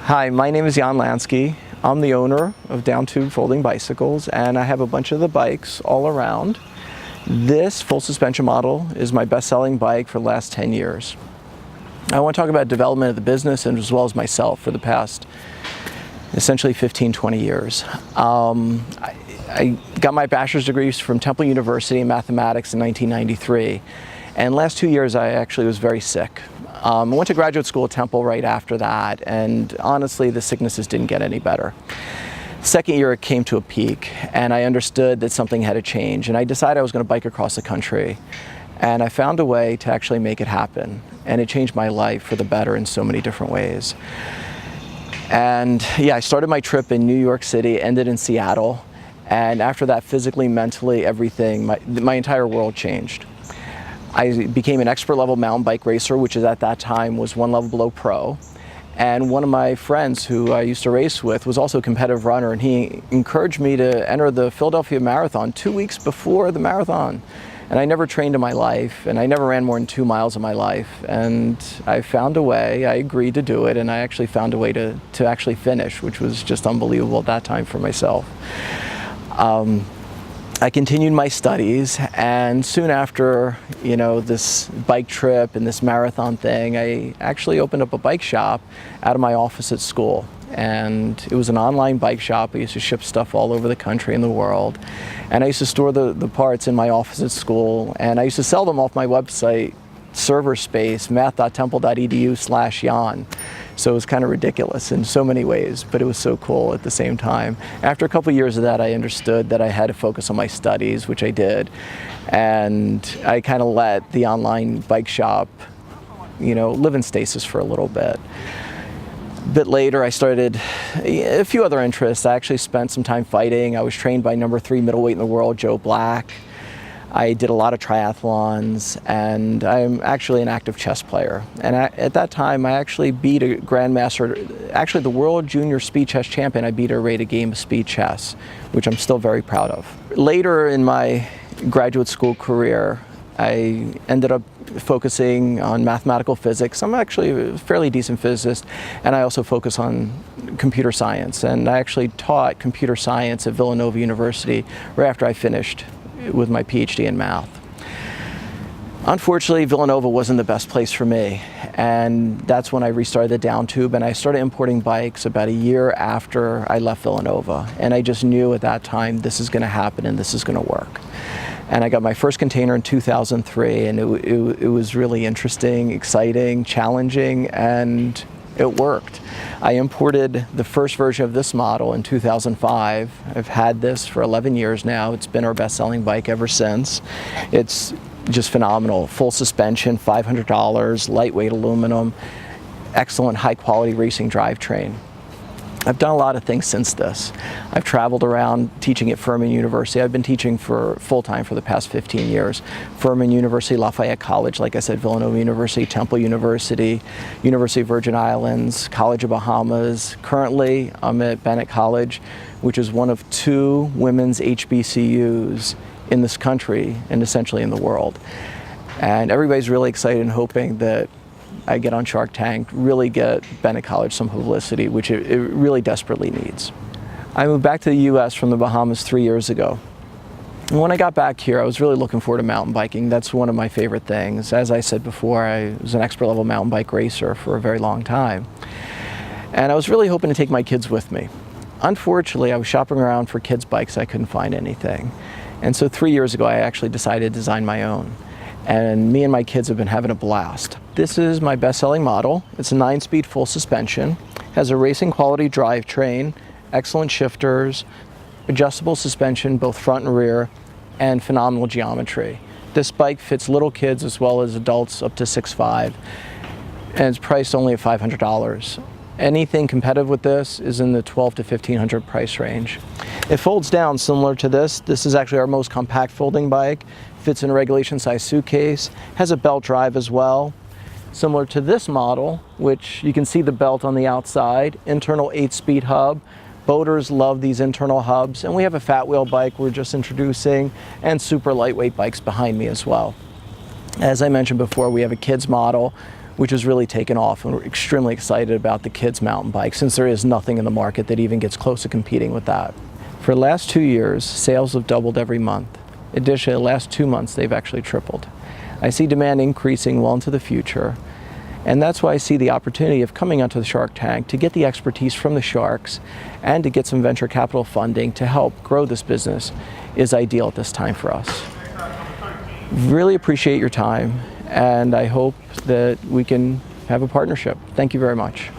Hi, my name is Jan Lansky. I'm the owner of Downtube Folding Bicycles, and I have a bunch of the bikes all around. This full suspension model is my best-selling bike for the last 10 years. I want to talk about development of the business and as well as myself for the past essentially 15-20 years. I got my bachelor's degrees from Temple University in mathematics in 1993, and the last 2 years I actually was very sick. I went to graduate school at Temple right after that, and honestly the sicknesses didn't get any better. Second year it came to a peak, and I understood that something had to change, and I decided I was going to bike across the country, and I found a way to actually make it happen, and it changed my life for the better in so many different ways. And yeah, I started my trip in New York City, ended in Seattle, and after that, physically, mentally, everything, my entire world changed. I became an expert level mountain bike racer, which is at that time was one level below pro. And one of my friends who I used to race with was also a competitive runner, and he encouraged me to enter the Philadelphia Marathon 2 weeks before the marathon. And I never trained in my life, and I never ran more than 2 miles in my life. And I found a way, I agreed to do it, and I actually found a way to actually finish, which was just unbelievable at that time for myself. I continued my studies, and soon after, this bike trip and this marathon thing, I actually opened up a bike shop out of my office at school. And it was an online bike shop. I used to ship stuff all over the country and the world. And I used to store the parts in my office at school, and I used to sell them off my website, server space, math.temple.edu/Jan. So it was kind of ridiculous in so many ways, but it was so cool at the same time. After a couple of years of that, I understood that I had to focus on my studies, which I did. And I kind of let the online bike shop, live in stasis for a little bit. A bit later, I started a few other interests. I actually spent some time fighting. I was trained by #3 middleweight in the world, Joe Black. I did a lot of triathlons, and I'm actually an active chess player. And at that time, I actually beat a grandmaster, actually the world junior speed chess champion. I beat her rated game of speed chess, which I'm still very proud of. Later in my graduate school career, I ended up focusing on mathematical physics. I'm actually a fairly decent physicist, and I also focus on computer science. And I actually taught computer science at Villanova University right after I finished with my PhD in math. Unfortunately, Villanova wasn't the best place for me, and that's when I restarted the Downtube, and I started importing bikes about a year after I left Villanova. And I just knew at that time this is going to happen and this is going to work. And I got my first container in 2003, and it was really interesting, exciting, challenging, and it worked. I imported the first version of this model in 2005. I've had this for 11 years now. It's been our best-selling bike ever since. It's just phenomenal. Full suspension, $500, lightweight aluminum, excellent high-quality racing drivetrain. I've done a lot of things since this. I've traveled around teaching at Furman University. I've been teaching for full-time for the past 15 years. Furman University, Lafayette College, like I said, Villanova University, Temple University, University of Virgin Islands, College of Bahamas. Currently, I'm at Bennett College, which is one of 2 women's HBCUs in this country and essentially in the world. And everybody's really excited and hoping that I get on Shark Tank, really get Bennett College some publicity, which it really desperately needs. I moved back to the US from the Bahamas 3 years ago. And when I got back here, I was really looking forward to mountain biking. That's one of my favorite things. As I said before, I was an expert level mountain bike racer for a very long time. And I was really hoping to take my kids with me. Unfortunately, I was shopping around for kids' bikes. I couldn't find anything. And so 3 years ago, I actually decided to design my own. And me and my kids have been having a blast. This is my best-selling model. It's a 9-speed full suspension, has a racing quality drivetrain, excellent shifters, adjustable suspension both front and rear, and phenomenal geometry. This bike fits little kids as well as adults up to 6'5", and it's priced only at $500. Anything competitive with this is in the $1,200 to $1,500 price range. It folds down similar to this. This is actually our most compact folding bike. Fits in a regulation size suitcase, has a belt drive as well. Similar to this model, which you can see the belt on the outside, internal 8-speed hub. Boaters love these internal hubs, and we have a fat wheel bike we're just introducing, and super lightweight bikes behind me as well. As I mentioned before, we have a kids model, which has really taken off, and we're extremely excited about the kids' mountain bike, since there is nothing in the market that even gets close to competing with that. For the last 2 years, sales have doubled every month. Additionally, the last 2 months, they've actually tripled. I see demand increasing well into the future, and that's why I see the opportunity of coming onto the Shark Tank to get the expertise from the sharks and to get some venture capital funding to help grow this business is ideal at this time for us. Really appreciate your time, and I hope that we can have a partnership. Thank you very much.